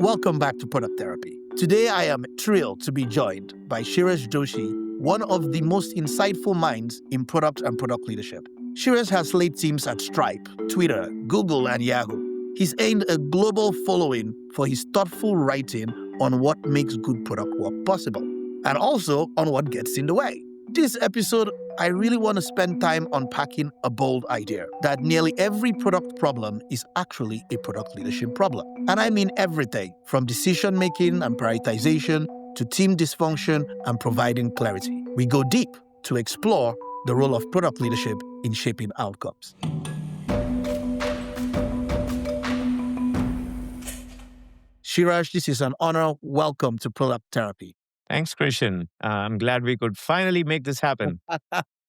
Welcome back to Product Therapy. Today, I am thrilled to be joined by Shreyas Doshi, one of the most insightful minds in product and product leadership. Shreyas has led teams at Stripe, Twitter, Google, and Yahoo. He's earned a global following for his thoughtful writing on what makes good product work possible, and also on what gets in the way. This episode, I really want to spend time unpacking a bold idea that nearly every product problem is actually a product leadership problem. And I mean everything from decision-making and prioritization to team dysfunction and providing clarity. We go deep to explore the role of product leadership in shaping outcomes. Shreyas, this is an honor. Welcome to Product Therapy. Thanks, Christian. I'm glad we could finally make this happen.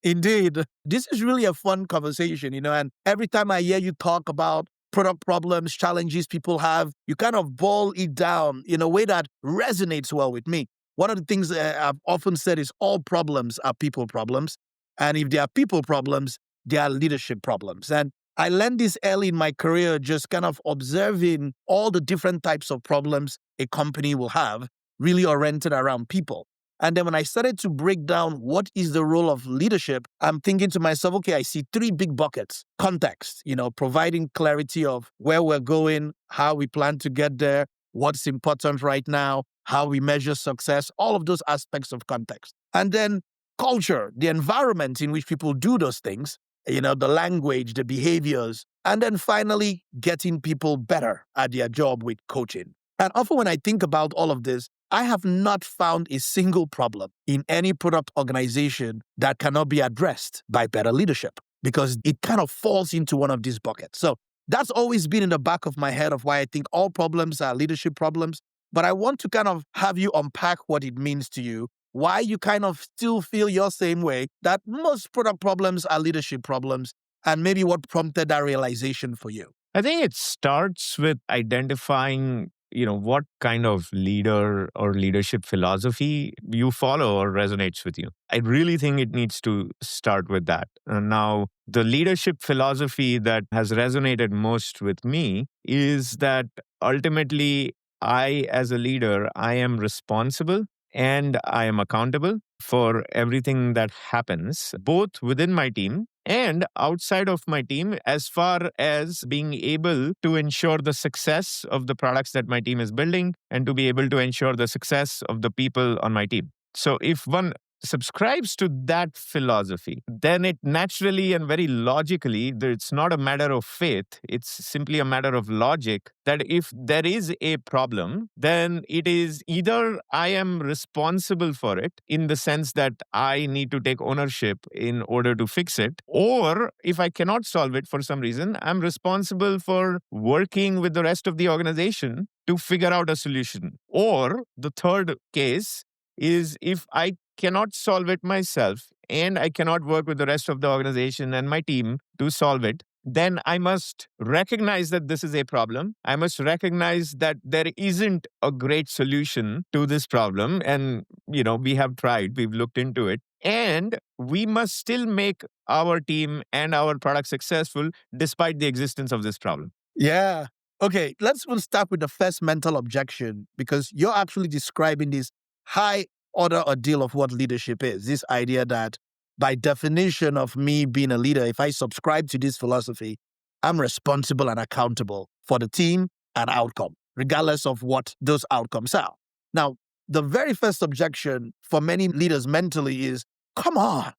Indeed. This is really a fun conversation, and every time I hear you talk about product problems, challenges people have, you kind of boil it down in a way that resonates well with me. One of the things I've often said is all problems are people problems. And if they are people problems, they are leadership problems. And I learned this early in my career, just kind of observing all the different types of problems a company will have, really oriented around people. And then when I started to break down what is the role of leadership, I'm thinking to myself, okay, I see three big buckets. Context, providing clarity of where we're going, how we plan to get there, what's important right now, how we measure success, all of those aspects of context. And then culture, the environment in which people do those things, the language, the behaviors, and then finally getting people better at their job with coaching. And often when I think about all of this, I have not found a single problem in any product organization that cannot be addressed by better leadership, because it kind of falls into one of these buckets. So that's always been in the back of my head of why I think all problems are leadership problems. But I want to kind of have you unpack what it means to you, why you kind of still feel your same way, that most product problems are leadership problems, and maybe what prompted that realization for you. I think it starts with identifying what kind of leader or leadership philosophy you follow or resonates with you. I really think it needs to start with that. And now, the leadership philosophy that has resonated most with me is that ultimately, I, as a leader, I am responsible and I am accountable for everything that happens, both within my team and outside of my team, as far as being able to ensure the success of the products that my team is building and to be able to ensure the success of the people on my team. So if one subscribes to that philosophy, then it naturally and very logically, it's not a matter of faith, it's simply a matter of logic, that if there is a problem, then it is either I am responsible for it in the sense that I need to take ownership in order to fix it, or if I cannot solve it for some reason, I'm responsible for working with the rest of the organization to figure out a solution. Or the third case is if I cannot solve it myself and I cannot work with the rest of the organization and my team to solve it, then I must recognize that this is a problem. I must recognize that there isn't a great solution to this problem. And, we have tried, we've looked into it. And we must still make our team and our product successful despite the existence of this problem. Yeah. Okay, let's start with the first mental objection, because you're actually describing this high order ordeal of what leadership is. This idea that by definition of me being a leader, if I subscribe to this philosophy, I'm responsible and accountable for the team and outcome, regardless of what those outcomes are. Now, the very first objection for many leaders mentally is, come on,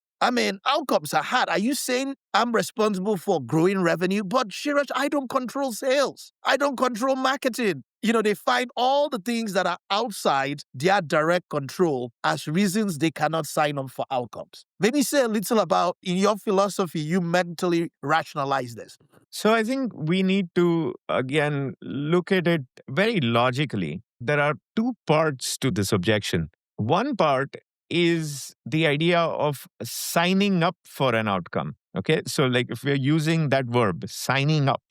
outcomes are hard. Are you saying I'm responsible for growing revenue? But Shreyas, I don't control sales. I don't control marketing. They find all the things that are outside their direct control as reasons they cannot sign up for outcomes. Maybe say a little about, in your philosophy, you mentally rationalize this. So I think we need to, again, look at it very logically. There are two parts to this objection. One part is the idea of signing up for an outcome. Okay, so like if we're using that verb, signing up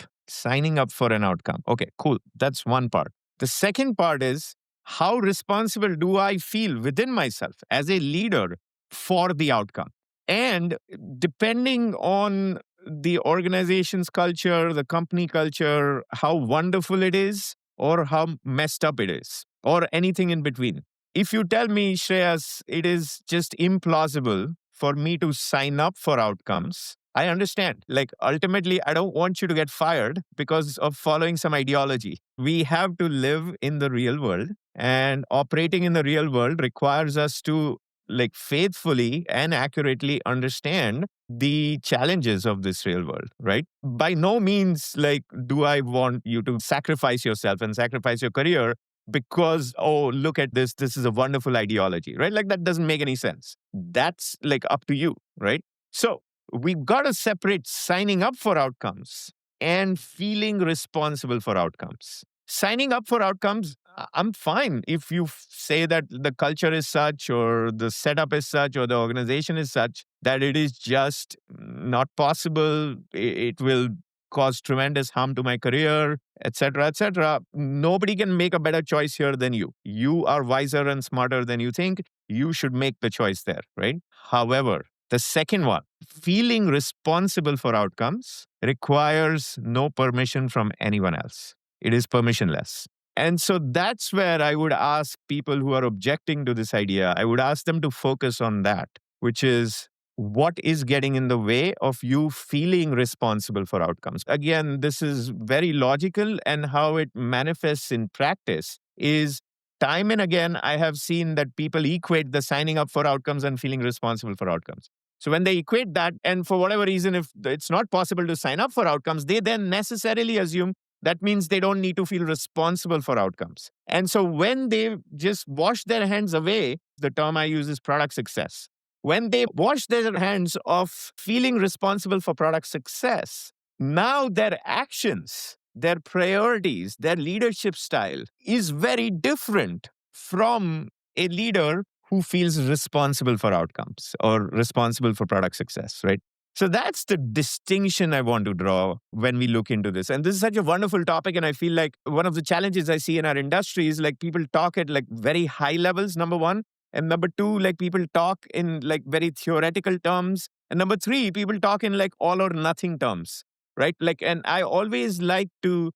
for an outcome. Okay, cool. That's one part. The second part is, how responsible do I feel within myself as a leader for the outcome? And depending on the organization's culture, the company culture, how wonderful it is, or how messed up it is, or anything in between. If you tell me, Shreyas, it is just implausible for me to sign up for outcomes, I understand. Like, ultimately, I don't want you to get fired because of following some ideology. We have to live in the real world, and operating in the real world requires us to like faithfully and accurately understand the challenges of this real world, right? By no means like do I want you to sacrifice yourself and sacrifice your career because, oh, look at this, this is a wonderful ideology, right? Like that doesn't make any sense. That's like up to you, right? So we've got to separate signing up for outcomes and feeling responsible for outcomes. Signing up for outcomes, I'm fine if you say that the culture is such or the setup is such or the organization is such that it is just not possible. It will cause tremendous harm to my career, etc., etc. Nobody can make a better choice here than you. You are wiser and smarter than you think. You should make the choice there, right? However, the second one, feeling responsible for outcomes, requires no permission from anyone else. It is permissionless. And so that's where I would ask people who are objecting to this idea, I would ask them to focus on that, which is what is getting in the way of you feeling responsible for outcomes. Again, this is very logical, and how it manifests in practice is time and again, I have seen that people equate the signing up for outcomes and feeling responsible for outcomes. So when they equate that, and for whatever reason, if it's not possible to sign up for outcomes, they then necessarily assume that means they don't need to feel responsible for outcomes. And so when they just wash their hands away, the term I use is product success. When they wash their hands of feeling responsible for product success, now their actions, their priorities, their leadership style is very different from a leader who feels responsible for outcomes or responsible for product success, right? So that's the distinction I want to draw when we look into this. And this is such a wonderful topic. And I feel like one of the challenges I see in our industry is like people talk at like very high levels, number one. And number two, like people talk in like very theoretical terms. And number three, people talk in like all or nothing terms, right? Like, and I always like to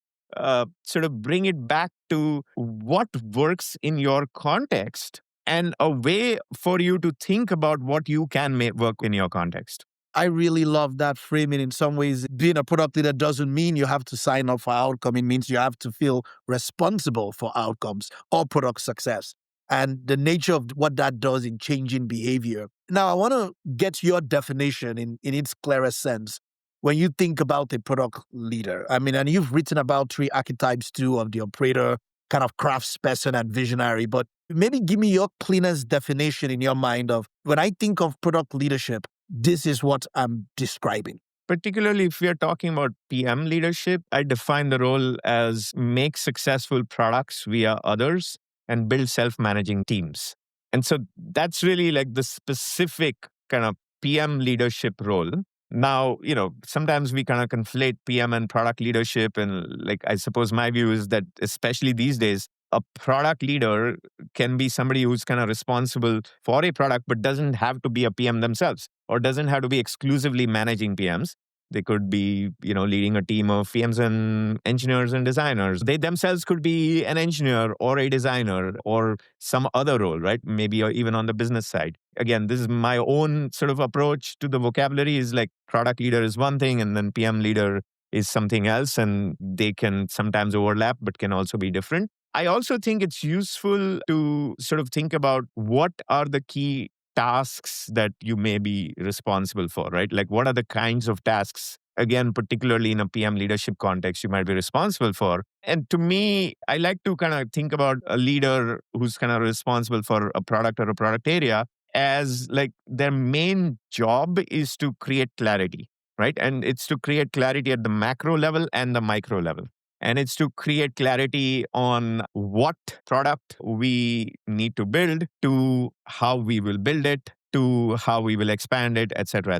sort of bring it back to what works in your context and a way for you to think about what you can make work in your context. I really love that framing. In some ways, being a product leader doesn't mean you have to sign up for outcome. It means you have to feel responsible for outcomes or product success and the nature of what that does in changing behavior. Now, I want to get your definition in its clearest sense. When you think about a product leader, I mean, and you've written about three archetypes too of the operator, kind of craftsperson and visionary, but maybe give me your cleanest definition in your mind of when I think of product leadership, this is what I'm describing. Particularly if we are talking about PM leadership, I define the role as make successful products via others and build self-managing teams. And so that's really like the specific kind of PM leadership role. Now, sometimes we kind of conflate PM and product leadership. And like, I suppose my view is that especially these days, a product leader can be somebody who's kind of responsible for a product, but doesn't have to be a PM themselves or doesn't have to be exclusively managing PMs. They could be, leading a team of PMs and engineers and designers. They themselves could be an engineer or a designer or some other role, right? Maybe even on the business side. Again, this is my own sort of approach to the vocabulary is like product leader is one thing and then PM leader is something else. And they can sometimes overlap, but can also be different. I also think it's useful to sort of think about what are the key tasks that you may be responsible for, right? Like what are the kinds of tasks, again, particularly in a PM leadership context, you might be responsible for. And to me, I like to kind of think about a leader who's kind of responsible for a product or a product area as like their main job is to create clarity, right? And it's to create clarity at the macro level and the micro level. And it's to create clarity on what product we need to build, to how we will build it, to how we will expand it, et cetera,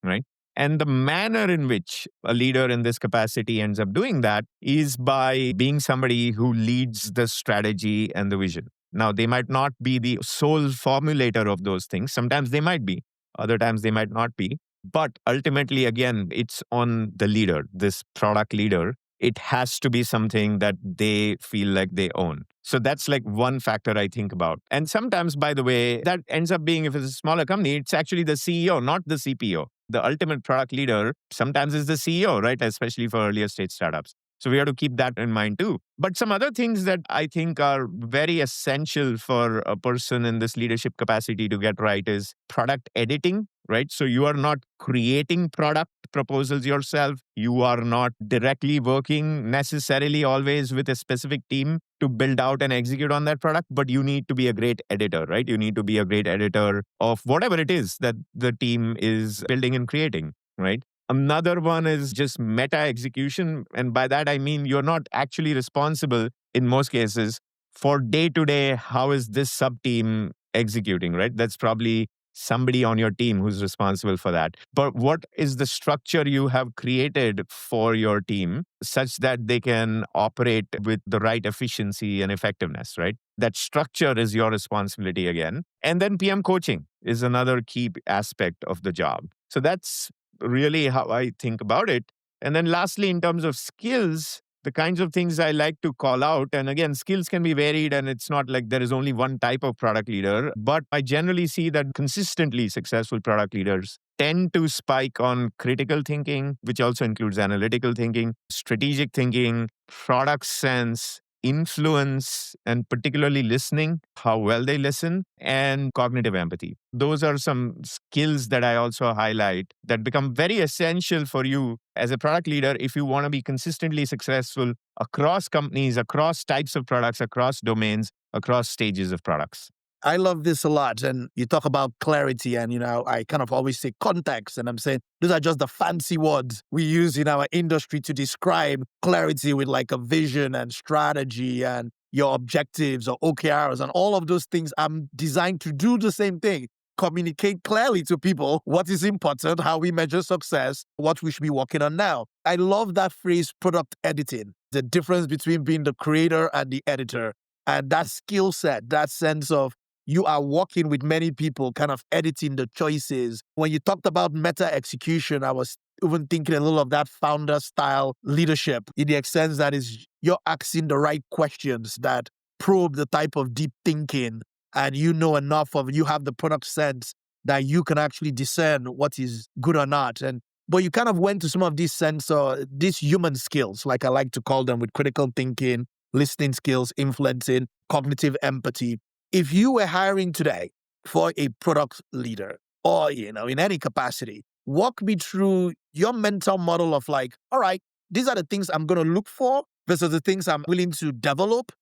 right? And the manner in which a leader in this capacity ends up doing that is by being somebody who leads the strategy and the vision. Now, they might not be the sole formulator of those things. Sometimes they might be. Other times they might not be. But ultimately, again, it's on the leader, this product leader, it has to be something that they feel like they own. So that's like one factor I think about. And sometimes, by the way, that ends up being, if it's a smaller company, it's actually the CEO, not the CPO. The ultimate product leader sometimes is the CEO, right? Especially for earlier stage startups. So we have to keep that in mind too. But some other things that I think are very essential for a person in this leadership capacity to get right is product editing, right? So you are not creating product proposals yourself. You are not directly working necessarily always with a specific team to build out and execute on that product, but you need to be a great editor, right? You need to be a great editor of whatever it is that the team is building and creating, right? Another one is just meta execution. And by that, I mean you're not actually responsible in most cases for day to day, how is this sub team executing, right? That's probably somebody on your team who's responsible for that. But what is the structure you have created for your team such that they can operate with the right efficiency and effectiveness, right? That structure is your responsibility again. And then PM coaching is another key aspect of the job. So that's really how I think about it. And then lastly, in terms of skills, the kinds of things I like to call out, and again, skills can be varied and it's not like there is only one type of product leader, but I generally see that consistently successful product leaders tend to spike on critical thinking, which also includes analytical thinking, strategic thinking, product sense, influence, and particularly listening, how well they listen, and cognitive empathy. Those are some skills that I also highlight that become very essential for you as a product leader if you want to be consistently successful across companies, across types of products, across domains, across stages of products. I love this a lot. And you talk about clarity, and I kind of always say context. And I'm saying those are just the fancy words we use in our industry to describe clarity with like a vision and strategy and your objectives or OKRs and all of those things. I'm designed to do the same thing. Communicate clearly to people what is important, how we measure success, what we should be working on now. I love that phrase, product editing, the difference between being the creator and the editor. And that skill set, that sense of you are working with many people, kind of editing the choices. When you talked about meta execution, I was even thinking a little of that founder style leadership in the sense that is you're asking the right questions that probe the type of deep thinking, and you know enough of, you have the product sense that you can actually discern what is good or not. But you kind of went to some of these human skills, like I like to call them, with critical thinking, listening skills, influencing, cognitive empathy. If you were hiring today for a product leader or, in any capacity, walk me through your mental model of like, all right, these are the things I'm going to look for versus the things I'm willing to develop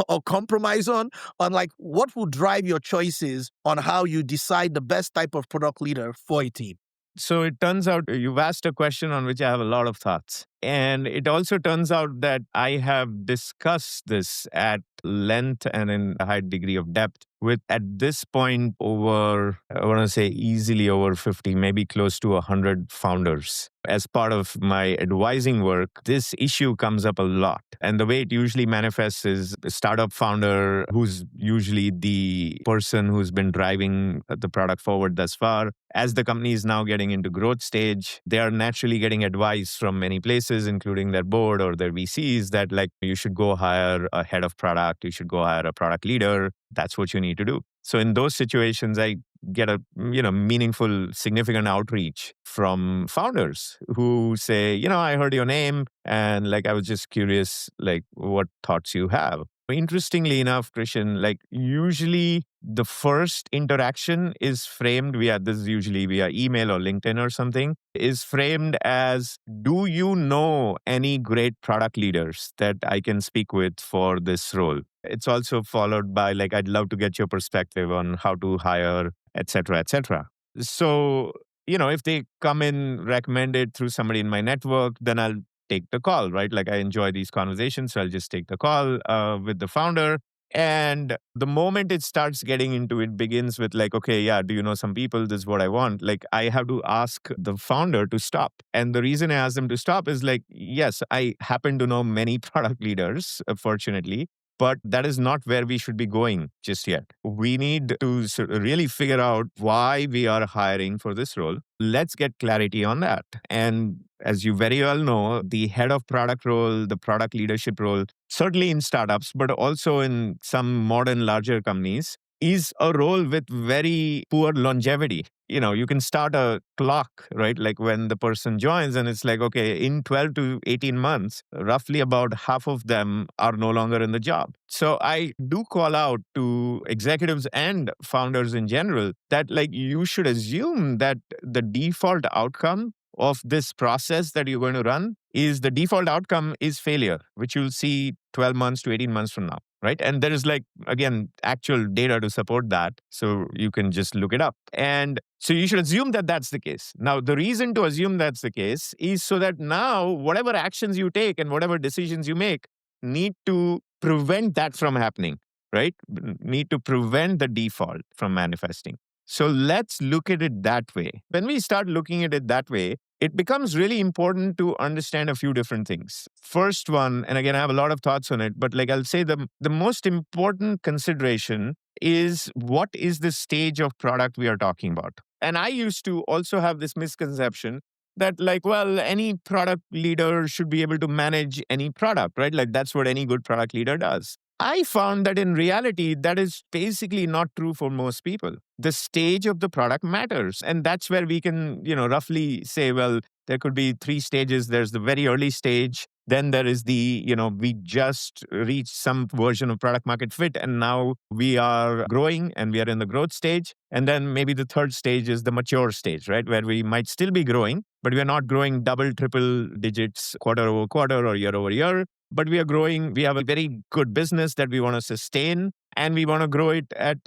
or compromise on like what will drive your choices on how you decide the best type of product leader for a team. So it turns out you've asked a question on which I have a lot of thoughts. And it also turns out that I have discussed this at length and in a high degree of depth with, at this point, over, I want to say easily over 50, maybe close to 100 founders. As part of my advising work, this issue comes up a lot. And the way it usually manifests is a startup founder who's usually the person who's been driving the product forward thus far. As the company is now getting into growth stage, they are naturally getting advice from many places, including their board or their VCs, that like, you should go hire a head of product, you should go hire a product leader. That's what you need to do. So in those situations, I get a meaningful, significant outreach from founders who say, I heard your name and like I was just curious, like what thoughts you have. Interestingly enough, Christian, like usually the first interaction is framed this is usually via email or LinkedIn or something, is framed as, do you know any great product leaders that I can speak with for this role? It's also followed by like, I'd love to get your perspective on how to hire, et cetera, et cetera. So, if they come in recommended through somebody in my network, then I'll take the call, right? Like I enjoy these conversations, so I'll just take the call with the founder. And the moment it starts getting into it, begins with like, okay, yeah, do you know some people? This is what I want. Like I have to ask the founder to stop. And the reason I ask them to stop is like, yes, I happen to know many product leaders, fortunately. But that is not where we should be going just yet. We need to really figure out why we are hiring for this role. Let's get clarity on that. And as you very well know, the head of product role, the product leadership role, certainly in startups, but also in some modern larger companies, is a role with very poor longevity. You can start a clock, right? Like when the person joins, and it's like, okay, in 12 to 18 months, roughly about half of them are no longer in the job. So I do call out to executives and founders in general that, like, you should assume that the default outcome of this process that you're going to run is the default outcome is failure, which you'll see 12 months to 18 months from now. Right. And there is, like, again, actual data to support that. So you can just look it up. And so you should assume that that's the case. Now, the reason to assume that's the case is so that now whatever actions you take and whatever decisions you make need to prevent that from happening, right? Need to prevent the default from manifesting. So let's look at it that way. When we start looking at it that way, it becomes really important to understand a few different things. First one, and again, I have a lot of thoughts on it, but like I'll say the most important consideration is what is the stage of product we are talking about. And I used to also have this misconception that, like, well, any product leader should be able to manage any product, right? Like that's what any good product leader does. I found that in reality, that is basically not true for most people. The stage of the product matters. And that's where we can, roughly say, well, there could be three stages. There's the very early stage. Then there is we just reached some version of product market fit. And now we are growing and we are in the growth stage. And then maybe the third stage is the mature stage, right? Where we might still be growing, but we are not growing double, triple digits quarter over quarter or year over year. But we are growing. We have a very good business that we want to sustain, and we want to grow it at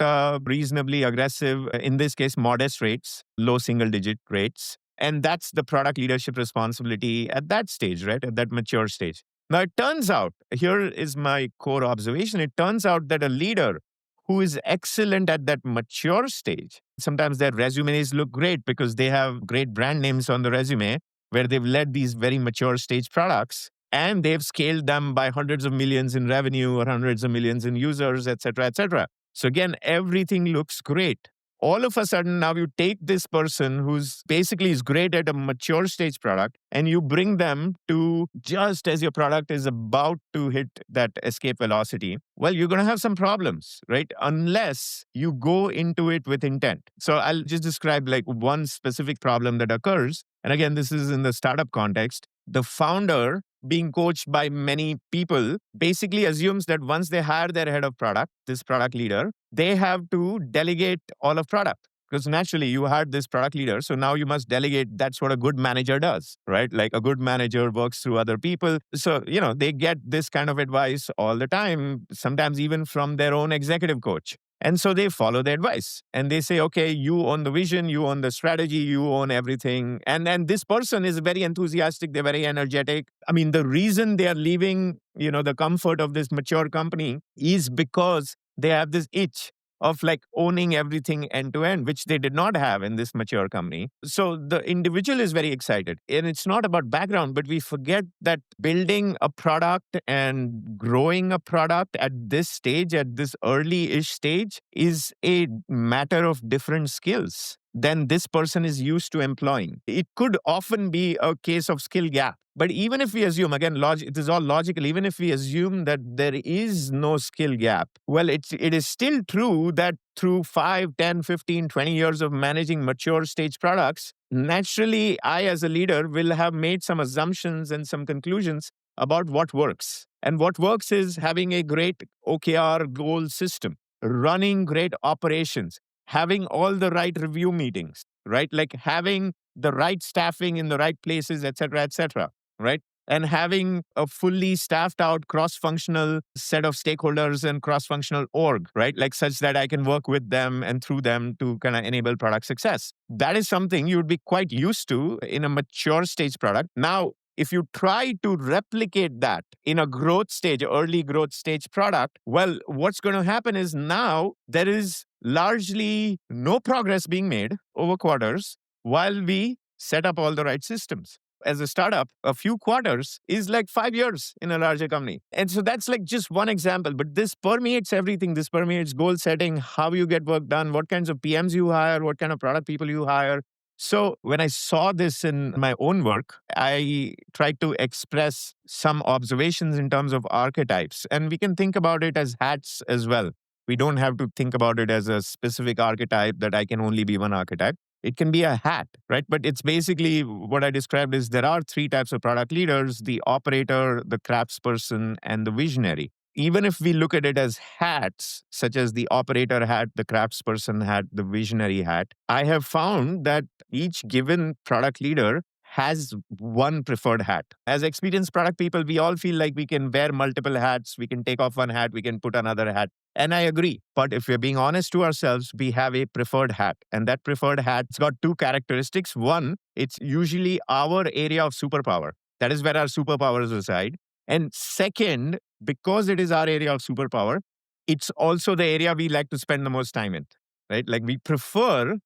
reasonably aggressive, in this case, modest rates, low single digit rates. And that's the product leadership responsibility at that stage, right? At that mature stage. Now, it turns out, here is my core observation. It turns out that a leader who is excellent at that mature stage, sometimes their resumes look great because they have great brand names on the resume where they've led these very mature stage products. And they've scaled them by hundreds of millions in revenue or hundreds of millions in users, et cetera, et cetera. So again, everything looks great. All of a sudden, now you take this person who's basically is great at a mature stage product and you bring them to just as your product is about to hit that escape velocity. Well, you're going to have some problems, right? Unless you go into it with intent. So I'll just describe like one specific problem that occurs. And again, this is in the startup context. The founder, being coached by many people, basically assumes that once they hire their head of product, this product leader, they have to delegate all of product. Because naturally, you hired this product leader, so now you must delegate. That's what a good manager does, right? Like a good manager works through other people. So, they get this kind of advice all the time, sometimes even from their own executive coach. And so they follow the advice and they say, okay, you own the vision, you own the strategy, you own everything. And then this person is very enthusiastic. They're very energetic. I mean, the reason they are leaving, the comfort of this mature company is because they have this itch of like owning everything end to end, which they did not have in this mature company. So the individual is very excited. And it's not about background, but we forget that building a product and growing a product at this stage, at this early-ish stage, is a matter of different skills than this person is used to employing. It could often be a case of skill gap. But even if we assume, again, it is all logical, even if we assume that there is no skill gap, well, it is still true that through 5, 10, 15, 20 years of managing mature stage products, naturally, I as a leader will have made some assumptions and some conclusions about what works. And what works is having a great OKR goal system, running great operations, having all the right review meetings, right? Like having the right staffing in the right places, et cetera, right? And having a fully staffed out cross-functional set of stakeholders and cross-functional org, right? Like such that I can work with them and through them to kind of enable product success. That is something you would be quite used to in a mature stage product. Now, if you try to replicate that in a growth stage, early growth stage product, well, what's going to happen is now there is largely no progress being made over quarters while we set up all the right systems. as a startup, a few quarters is like 5 years in a larger company. And so that's like just one example, but this permeates everything. This permeates goal setting, how you get work done, what kinds of PMs you hire, what kind of product people you hire. So when I saw this in my own work, I tried to express some observations in terms of archetypes. And we can think about it as hats as well. We don't have to think about it as a specific archetype that I can only be one archetype. It can be a hat, right? But it's basically what I described is there are three types of product leaders: the operator, the craftsperson, and the visionary. Even if we look at it as hats, such as the operator hat, the craftsperson hat, the visionary hat, I have found that each given product leader has one preferred hat. As experienced product people, we all feel like we can wear multiple hats. We can take off one hat, we can put another hat. And I agree. But if we're being honest to ourselves, we have a preferred hat. And that preferred hat's got two characteristics. One, it's usually our area of superpower. That is where our superpowers reside. And second, because it is our area of superpower, it's also the area we like to spend the most time in, right? Like we prefer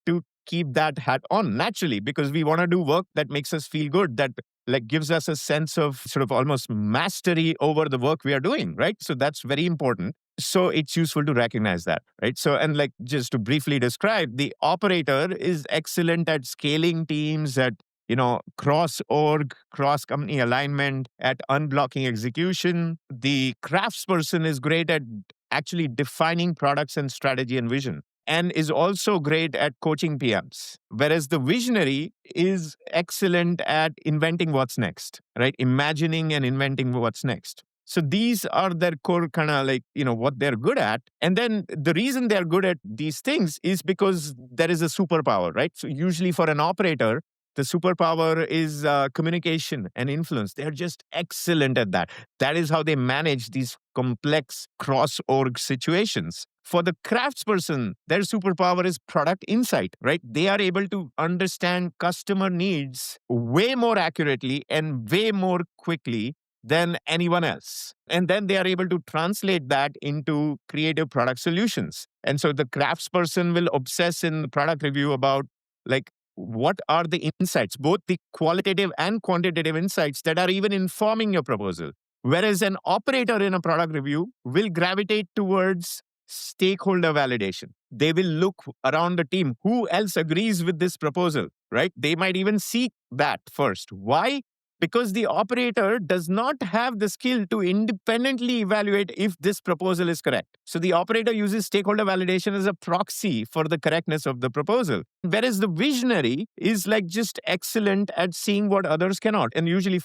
to keep that hat on naturally because we want to do work that makes us feel good, that like gives us a sense of sort of almost mastery over the work we are doing, right? So that's very important. So it's useful to recognize that, right? So, and like just to briefly describe, the operator is excellent at scaling teams, at cross org, cross company alignment, at unblocking execution. The craftsperson is great at actually defining products and strategy and vision, and is also great at coaching PMs. Whereas the visionary is excellent at inventing what's next, right? Imagining and inventing what's next. So these are their core kind of like, what they're good at. And then the reason they're good at these things is because there is a superpower, right? So usually for an operator, the superpower is communication and influence. They're just excellent at that. That is how they manage these complex cross-org situations. For the craftsperson, their superpower is product insight, right? They are able to understand customer needs way more accurately and way more quickly than anyone else. And then they are able to translate that into creative product solutions. And so the craftsperson will obsess in the product review about like, what are the insights, both the qualitative and quantitative insights that are even informing your proposal. Whereas an operator in a product review will gravitate towards stakeholder validation. They will look around the team. Who else agrees with this proposal, right? They might even seek that first. Why? Because the operator does not have the skill to independently evaluate if this proposal is correct. So the operator uses stakeholder validation as a proxy for the correctness of the proposal. Whereas the visionary is like just excellent at seeing what others cannot. And usually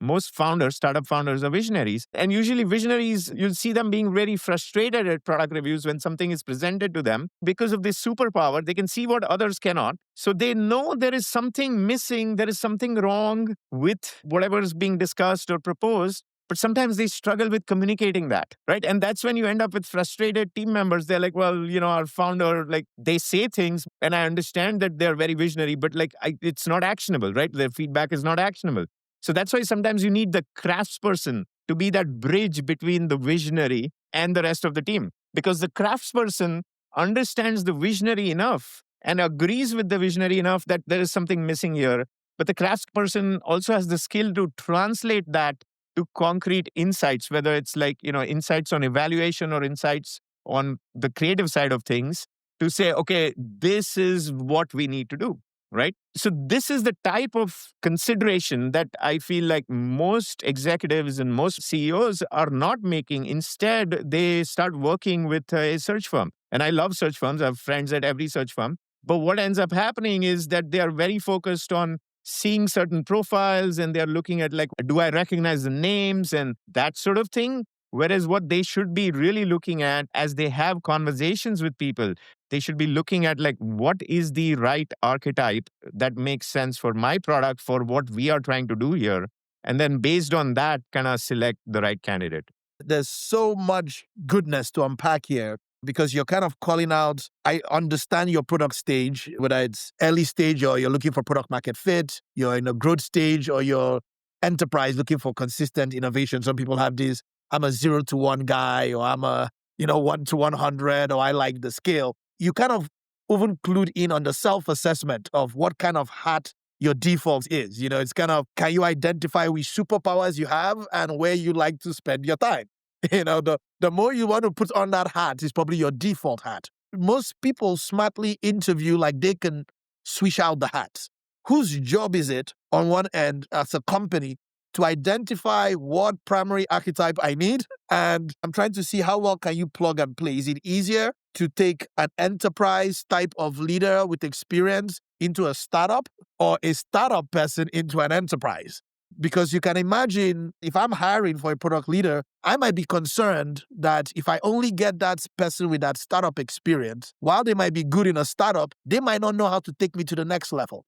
most founders, startup founders are visionaries. And usually visionaries, you'll see them being very frustrated at product reviews when something is presented to them. Because of this superpower, they can see what others cannot. So they know there is something missing, there is something wrong with whatever is being discussed or proposed. But sometimes they struggle with communicating that, right? And that's when you end up with frustrated team members. They're like, well, our founder, like they say things and I understand that they're very visionary, but like it's not actionable, right? Their feedback is not actionable. So that's why sometimes you need the craftsperson to be that bridge between the visionary and the rest of the team. Because the craftsperson understands the visionary enough and agrees with the visionary enough that there is something missing here. But the craftsperson also has the skill to translate that to concrete insights, whether it's like, insights on evaluation or insights on the creative side of things, to say, okay, this is what we need to do. Right? So this is the type of consideration that I feel like most executives and most CEOs are not making. Instead, they start working with a search firm. And I love search firms. I have friends at every search firm. But what ends up happening is that they are very focused on seeing certain profiles and they're looking at like, do I recognize the names and that sort of thing? Whereas what they should be really looking at as they have conversations with people, they should be looking at like, what is the right archetype that makes sense for my product, for what we are trying to do here? And then based on that, kind of select the right candidate. There's so much goodness to unpack here because you're kind of calling out, I understand your product stage, whether it's early stage or you're looking for product market fit, you're in a growth stage or you're enterprise looking for consistent innovation. Some people have this, I'm a 0 to 1 guy, or I'm a 1 to 100, or I like the scale. You kind of even clued in on the self-assessment of what kind of hat your default is. It's kind of, can you identify which superpowers you have and where you like to spend your time? The more you want to put on that hat is probably your default hat. Most people smartly interview like they can switch out the hats. Whose job is it on one end as a company to identify what primary archetype I need? And I'm trying to see how well can you plug and play. Is it easier to take an enterprise type of leader with experience into a startup, or a startup person into an enterprise? Because you can imagine, if I'm hiring for a product leader, I might be concerned that if I only get that person with that startup experience, while they might be good in a startup, they might not know how to take me to the next level,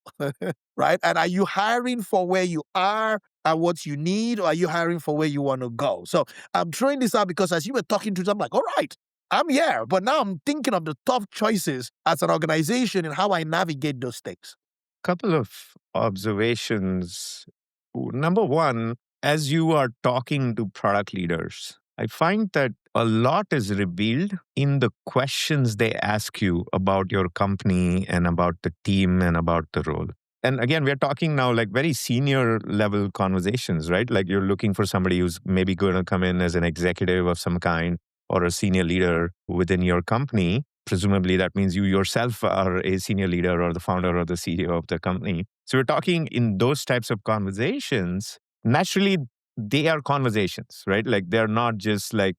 right? And are you hiring for where you are and what you need, or are you hiring for where you want to go? So I'm throwing this out because as you were talking to them, I'm like, all right, I'm here, but now I'm thinking of the tough choices as an organization and how I navigate those things. Couple of observations. Number one, as you are talking to product leaders, I find that a lot is revealed in the questions they ask you about your company and about the team and about the role. And again, we're talking now like very senior level conversations, right? Like you're looking for somebody who's maybe going to come in as an executive of some kind or a senior leader within your company. Presumably, that means you yourself are a senior leader or the founder or the CEO of the company. So we're talking in those types of conversations. Naturally, they are conversations, right? Like they're not just like,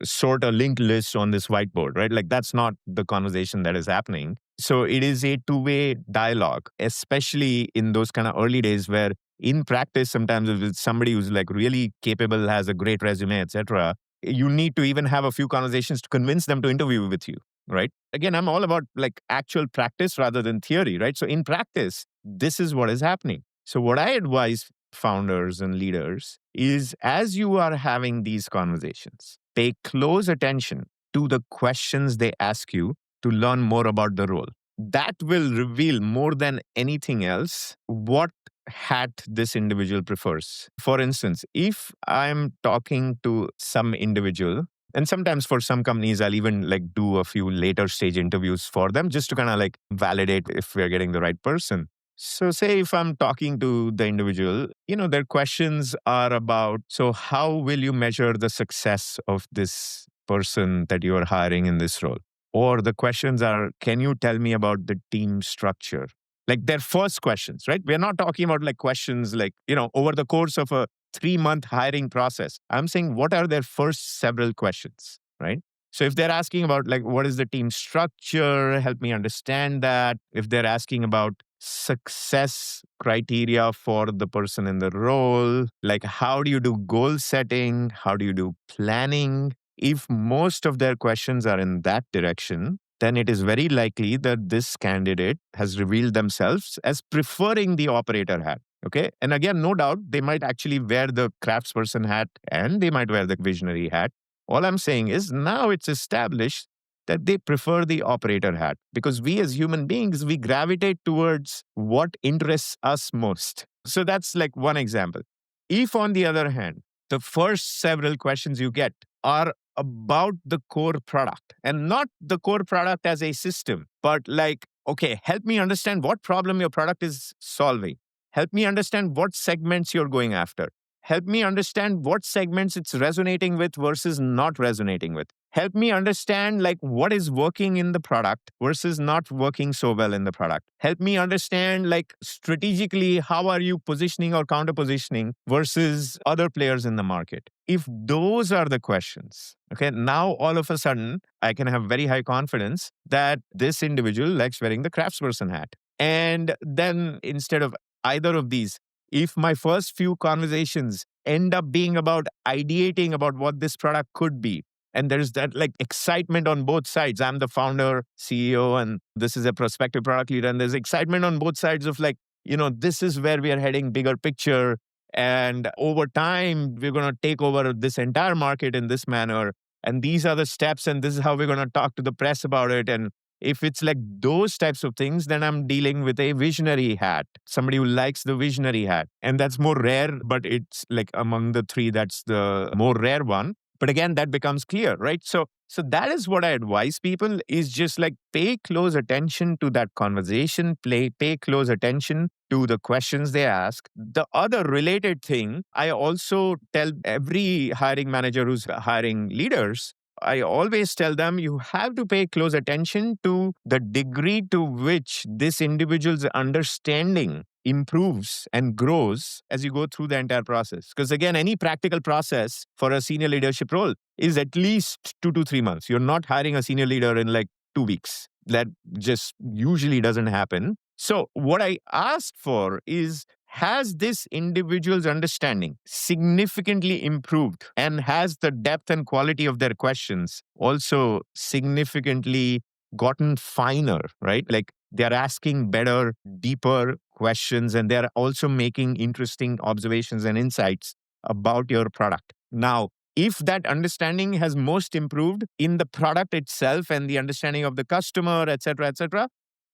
sort a linked list on this whiteboard, right? Like that's not the conversation that is happening. So it is a two-way dialogue, especially in those kind of early days where in practice, sometimes if it's somebody who's like really capable, has a great resume, etc., you need to even have a few conversations to convince them to interview with you, right? Again, I'm all about like actual practice rather than theory, right? So in practice, this is what is happening. So what I advise founders and leaders is as you are having these conversations, pay close attention to the questions they ask you to learn more about the role. That will reveal more than anything else what hat this individual prefers. For instance, if I'm talking to some individual, and sometimes for some companies, I'll even like do a few later stage interviews for them just to kind of like validate if we're getting the right person. So say if I'm talking to the individual, their questions are about, so how will you measure the success of this person that you are hiring in this role? Or the questions are, can you tell me about the team structure? Like their first questions, right? We're not talking about like questions like, over the course of a 3-month hiring process. I'm saying what are their first several questions, right? So if they're asking about like, what is the team structure? Help me understand that. If they're asking about success criteria for the person in the role, like how do you do goal setting? How do you do planning? If most of their questions are in that direction, then it is very likely that this candidate has revealed themselves as preferring the operator hat. Okay. And again, no doubt they might actually wear the craftsperson hat and they might wear the visionary hat. All I'm saying is now it's established that they prefer the operator hat because we as human beings, we gravitate towards what interests us most. So that's like one example. If on the other hand, the first several questions you get are about the core product and not the core product as a system, but like, okay, help me understand what problem your product is solving. Help me understand what segments you're going after. Help me understand what segments it's resonating with versus not resonating with. Help me understand like what is working in the product versus not working so well in the product. Help me understand like strategically how are you positioning or counter positioning versus other players in the market. If those are the questions, okay, now all of a sudden I can have very high confidence that this individual likes wearing the craftsperson hat. And then instead of either of these, if my first few conversations end up being about ideating about what this product could be, and there's that like excitement on both sides. I'm the founder, CEO, and this is a prospective product leader. And there's excitement on both sides of like, this is where we are heading, bigger picture. And over time, we're going to take over this entire market in this manner. And these are the steps. And this is how we're going to talk to the press about it. And if it's like those types of things, then I'm dealing with a visionary hat, somebody who likes the visionary hat. And that's more rare, but it's like among the three, that's the more rare one. But again, that becomes clear, right? So So that is what I advise people is just like pay close attention to that conversation, pay close attention to the questions they ask. The other related thing, I also tell every hiring manager who's hiring leaders, I always tell them you have to pay close attention to the degree to which this individual's understanding improves and grows as you go through the entire process. Because again, any practical process for a senior leadership role is at least 2 to 3 months. You're not hiring a senior leader in like 2 weeks. That just usually doesn't happen. So, what I asked for is, has this individual's understanding significantly improved, and has the depth and quality of their questions also significantly gotten finer, right? Like they're asking better, deeper questions, and they're also making interesting observations and insights about your product. Now, if that understanding has most improved in the product itself and the understanding of the customer, et cetera,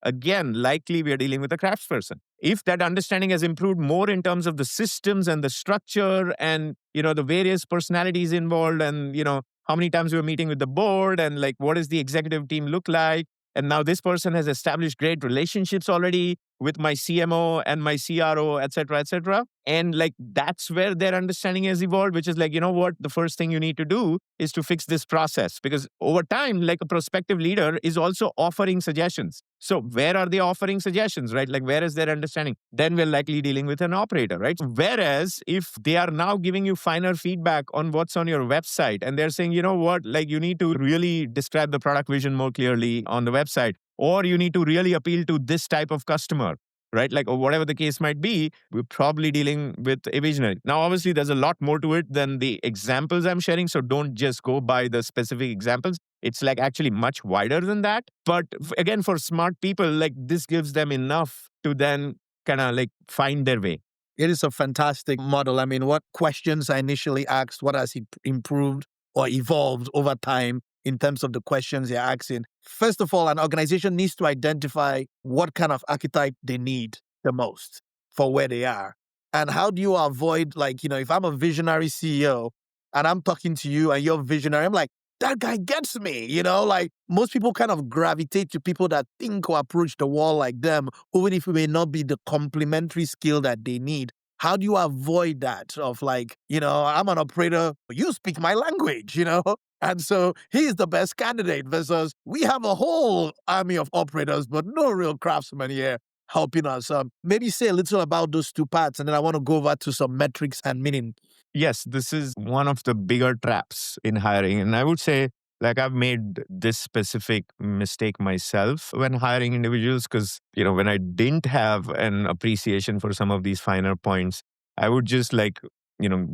again, likely we are dealing with a craftsperson. If that understanding has improved more in terms of the systems and the structure and, the various personalities involved and, how many times we're meeting with the board and like what does the executive team look like? And now this person has established great relationships already with my CMO and my CRO, et cetera, et cetera. And like that's where their understanding has evolved, which is like, what? The first thing you need to do is to fix this process because over time, like a prospective leader is also offering suggestions. So where are they offering suggestions, right? Like where is their understanding? Then we're likely dealing with an operator, right? Whereas if they are now giving you finer feedback on what's on your website and they're saying, what, like you need to really describe the product vision more clearly on the website, or you need to really appeal to this type of customer, right? Like, or whatever the case might be, we're probably dealing with a visionary. Now, obviously, there's a lot more to it than the examples I'm sharing. So don't just go by the specific examples. It's like actually much wider than that. But again, for smart people, like this gives them enough to then kind of like find their way. It is a fantastic model. I mean, what questions I initially asked, what has improved or evolved over time in terms of the questions you're asking? First of all, an organization needs to identify what kind of archetype they need the most for where they are. And how do you avoid, like, if I'm a visionary CEO and I'm talking to you and you're visionary, I'm like, that guy gets me, like most people kind of gravitate to people that think or approach the wall like them, even if it may not be the complementary skill that they need. How do you avoid that of like, I'm an operator, you speak my language, And so he's the best candidate versus we have a whole army of operators, but no real craftsmen here helping us. Maybe say a little about those two parts, and then I want to go over to some metrics and meaning. Yes, this is one of the bigger traps in hiring. And I would say, like, I've made this specific mistake myself when hiring individuals because, when I didn't have an appreciation for some of these finer points, I would just like,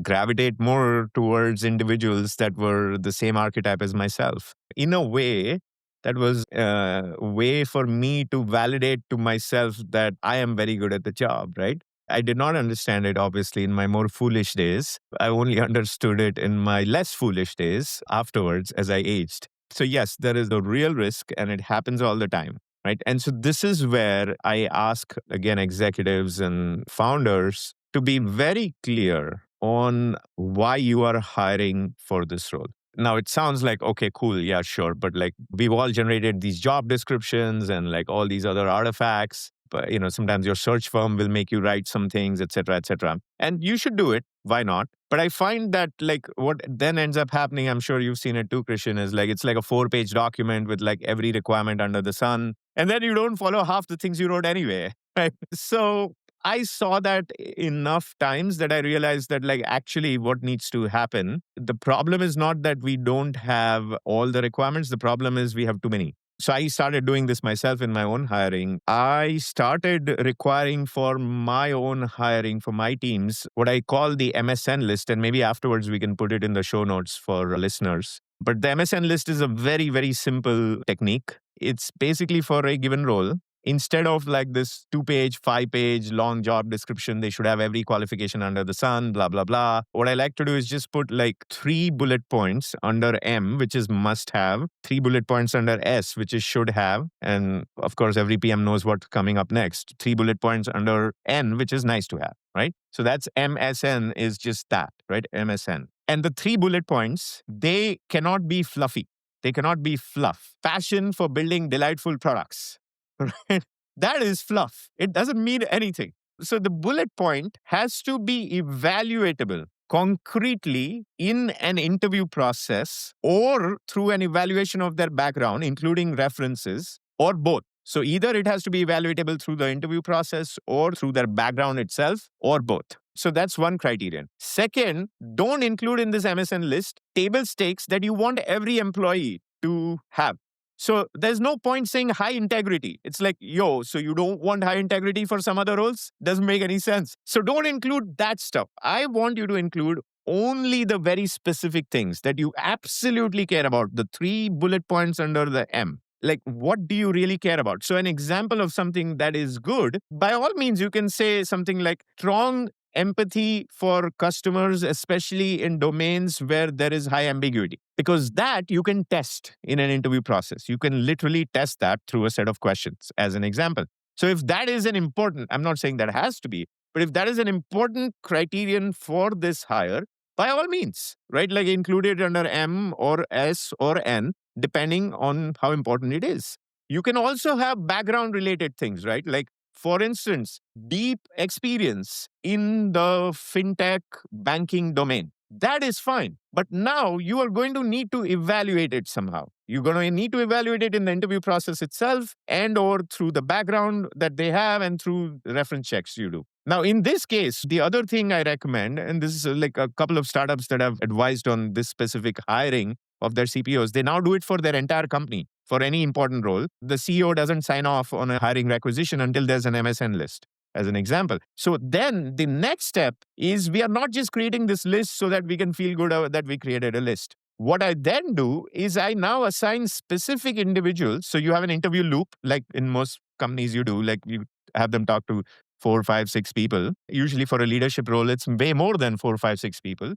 gravitate more towards individuals that were the same archetype as myself. In a way, that was a way for me to validate to myself that I am very good at the job, right? I did not understand it, obviously, in my more foolish days. I only understood it in my less foolish days afterwards as I aged. So, yes, there is a real risk and it happens all the time, right? And so, this is where I ask, again, executives and founders to be very clear on why you are hiring for this role. Now it sounds like, okay, cool. Yeah, sure. But like we've all generated these job descriptions and like all these other artifacts. But, sometimes your search firm will make you write some things, et cetera, et cetera. And you should do it. Why not? But I find that like what then ends up happening, I'm sure you've seen it too, Christian, is like, it's like a 4-page document with like every requirement under the sun. And then you don't follow half the things you wrote anyway. Right. So I saw that enough times that I realized that like actually what needs to happen, the problem is not that we don't have all the requirements. The problem is we have too many. So I started doing this myself in my own hiring. I started requiring for my own hiring for my teams, what I call the MSN list. And maybe afterwards we can put it in the show notes for listeners. But the MSN list is a very, very simple technique. It's basically for a given role. Instead of like this 2-page, 5-page long job description, they should have every qualification under the sun, blah, blah, blah. What I like to do is just put like 3 bullet points under M, which is must have, 3 bullet points under S, which is should have. And of course, every PM knows what's coming up next. 3 bullet points under N, which is nice to have, right? So that's MSN is just that, right? MSN. And the 3 bullet points, they cannot be fluffy. They cannot be fluff. Passion for building delightful products. Right? That is fluff. It doesn't mean anything. So the bullet point has to be evaluatable concretely in an interview process or through an evaluation of their background, including references, or both. So either it has to be evaluatable through the interview process or through their background itself, or both. So that's one criterion. Second, don't include in this MSN list table stakes that you want every employee to have. So there's no point saying high integrity. It's like, yo, so you don't want high integrity for some other roles? Doesn't make any sense. So don't include that stuff. I want you to include only the very specific things that you absolutely care about, the 3 bullet points under the M. Like, what do you really care about? So an example of something that is good, by all means, you can say something like strong empathy for customers, especially in domains where there is high ambiguity. Because that you can test in an interview process. You can literally test that through a set of questions, as an example. So if that is an important, I'm not saying that has to be, but if that is an important criterion for this hire, by all means, right? Like include it under M or S or N, depending on how important it is. You can also have background related things, right? Like, for instance, deep experience in the fintech banking domain. That is fine. But now you are going to need to evaluate it somehow. You're going to need to evaluate it in the interview process itself and or through the background that they have and through reference checks you do. Now, in this case, the other thing I recommend, and this is like a couple of startups that have advised on this specific hiring of their CPOs, they now do it for their entire company. For any important role, the CEO doesn't sign off on a hiring requisition until there's an MSN list, as an example. So then the next step is we are not just creating this list so that we can feel good that we created a list. What I then do is I now assign specific individuals. So you have an interview loop, like in most companies you do, like you have them talk to 4, 5, 6 people. Usually for a leadership role, it's way more than 4, 5, 6 people.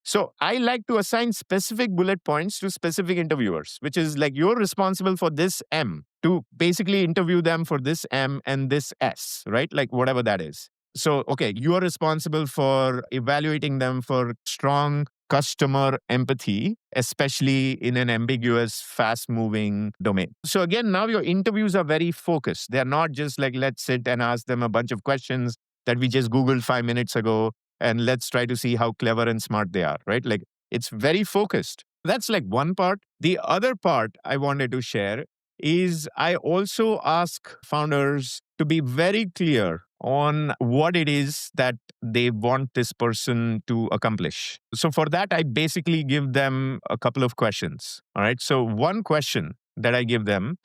So I like to assign specific bullet points to specific interviewers, which is like you're responsible for this M, to basically interview them for this M and this S, right? Like whatever that is. So, okay, you are responsible for evaluating them for strong customer empathy, especially in an ambiguous, fast moving domain. So again, now your interviews are very focused. They're not just like, let's sit and ask them a bunch of questions that we just Googled 5 minutes ago and let's try to see how clever and smart they are, right? Like it's very focused. That's like one part. The other part I wanted to share is I also ask founders to be very clear on what it is that they want this person to accomplish. So for that, I basically give them a couple of questions. All right. So one question that I give them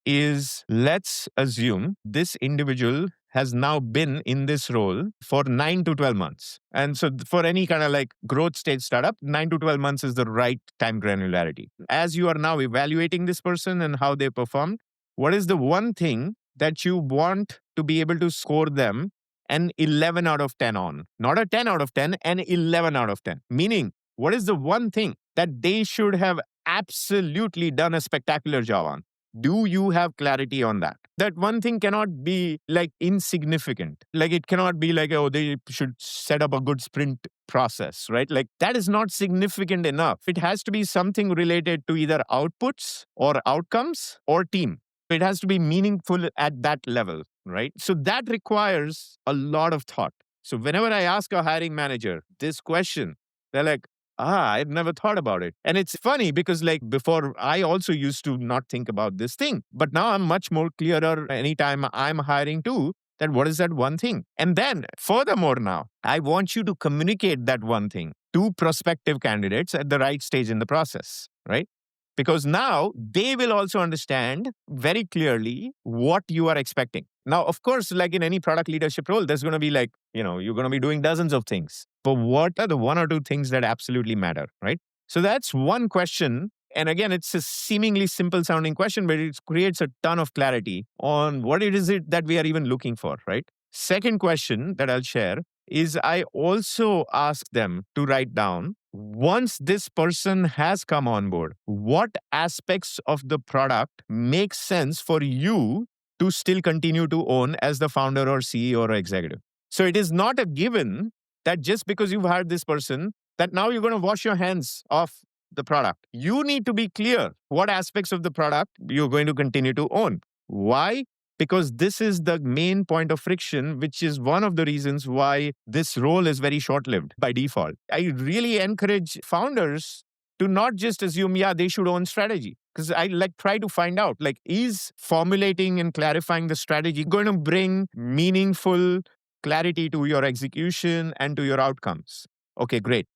is, let's assume this individual has now been in this role for 9 to 12 months. And so for any kind of like growth stage startup, 9 to 12 months is the right time granularity. As you are now evaluating this person and how they performed, what is the one thing that you want to be able to score them an 11 out of 10 on? Not a 10 out of 10, an 11 out of 10. Meaning, what is the one thing that they should have absolutely done a spectacular job on? Do you have clarity on that? That one thing cannot be like insignificant. Like it cannot be like, oh, they should set up a good sprint process, right? Like that is not significant enough. It has to be something related to either outputs or outcomes or team. It has to be meaningful at that level, right? So that requires a lot of thought. So whenever I ask a hiring manager this question, they're like, I've never thought about it. And it's funny because like before, I also used to not think about this thing. But now I'm much more clearer anytime I'm hiring too, that what is that one thing? And then furthermore now, I want you to communicate that one thing to prospective candidates at the right stage in the process, right? Because now they will also understand very clearly what you are expecting. Now, of course, like in any product leadership role, there's going to be like, you're going to be doing dozens of things. But what are the 1 or 2 things that absolutely matter, right? So that's one question. And again, it's a seemingly simple sounding question, but it creates a ton of clarity on what it is that we are even looking for, right? Second question that I'll share is I also ask them to write down, once this person has come on board, what aspects of the product make sense for you to still continue to own as the founder or CEO or executive. So it is not a given that just because you've hired this person, that now you're going to wash your hands off the product. You need to be clear what aspects of the product you're going to continue to own. Why? Because this is the main point of friction, which is one of the reasons why this role is very short lived by default. I really encourage founders to not just assume, yeah, they should own strategy. Because I try to find out, is formulating and clarifying the strategy going to bring meaningful clarity to your execution and to your outcomes? Okay, great.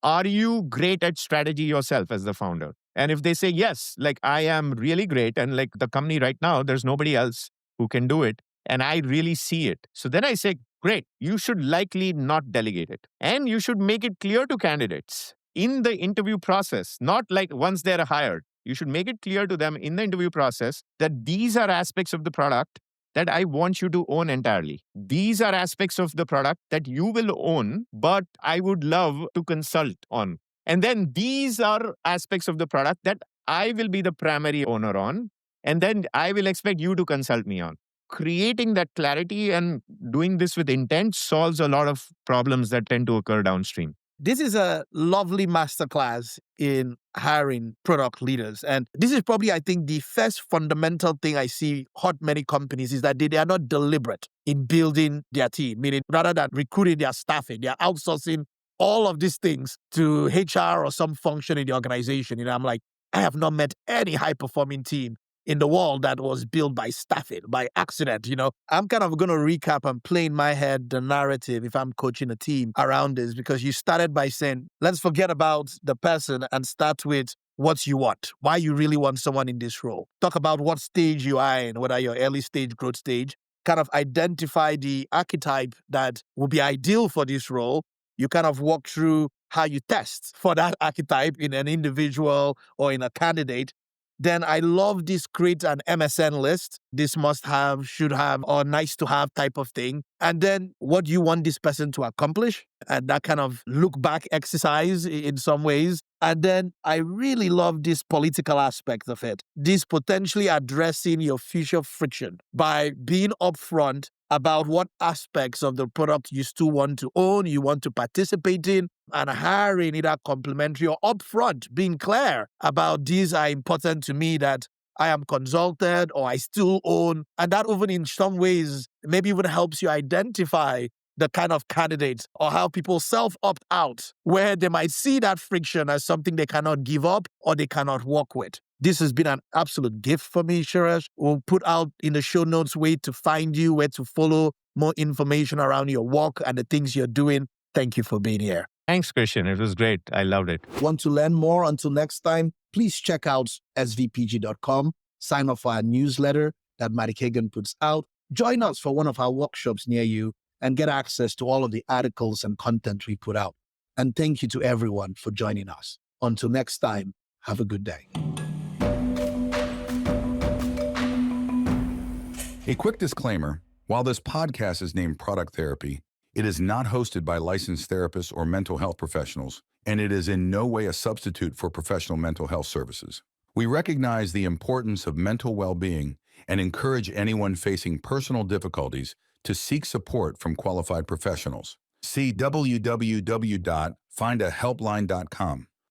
Are you great at strategy yourself as the founder? And if they say yes, I am really great, and the company right now, there's nobody else who can do it, and I really see it. So then I say, great, you should likely not delegate it. And you should make it clear to candidates in the interview process, not once they're hired. You should make it clear to them in the interview process that these are aspects of the product that I want you to own entirely. These are aspects of the product that you will own, but I would love to consult on. And then these are aspects of the product that I will be the primary owner on, and then I will expect you to consult me on. Creating that clarity and doing this with intent solves a lot of problems that tend to occur downstream. This is a lovely masterclass in hiring product leaders. And this is probably, I think, the first fundamental thing I see hurt many companies is that they are not deliberate in building their team, meaning rather than recruiting their staffing, they are outsourcing all of these things to HR or some function in the organization. I'm like, I have not met any high-performing team in the world that was built by staffing, by accident. I'm kind of going to recap and play in my head the narrative if I'm coaching a team around this, because you started by saying, let's forget about the person and start with what you want, why you really want someone in this role. Talk about what stage you are in, whether you're early stage, growth stage, kind of identify the archetype that will be ideal for this role. You kind of walk through how you test for that archetype in an individual or in a candidate. Then I love this create an MSN list, this must have, should have, or nice to have type of thing. And then what do you want this person to accomplish? And that kind of look back exercise in some ways. And then I really love this political aspect of it, this potentially addressing your future friction by being upfront about what aspects of the product you still want to own, you want to participate in, and hiring either complementary or upfront, being clear about these are important to me that I am consulted or I still own. And that even in some ways maybe even helps you identify the kind of candidates or how people self-opt out, where they might see that friction as something they cannot give up or they cannot work with. This has been an absolute gift for me, Shreyas. We'll put out in the show notes where to find you, where to follow more information around your work and the things you're doing. Thank you for being here. Thanks, Christian. It was great. I loved it. Want to learn more? Until next time, please check out svpg.com. Sign up for our newsletter that Matt Hagan puts out. Join us for one of our workshops near you and get access to all of the articles and content we put out. And thank you to everyone for joining us. Until next time, have a good day. A quick disclaimer, while this podcast is named Product Therapy, it is not hosted by licensed therapists or mental health professionals, and it is in no way a substitute for professional mental health services. We recognize the importance of mental well-being and encourage anyone facing personal difficulties to seek support from qualified professionals. See www.findahelpline.com.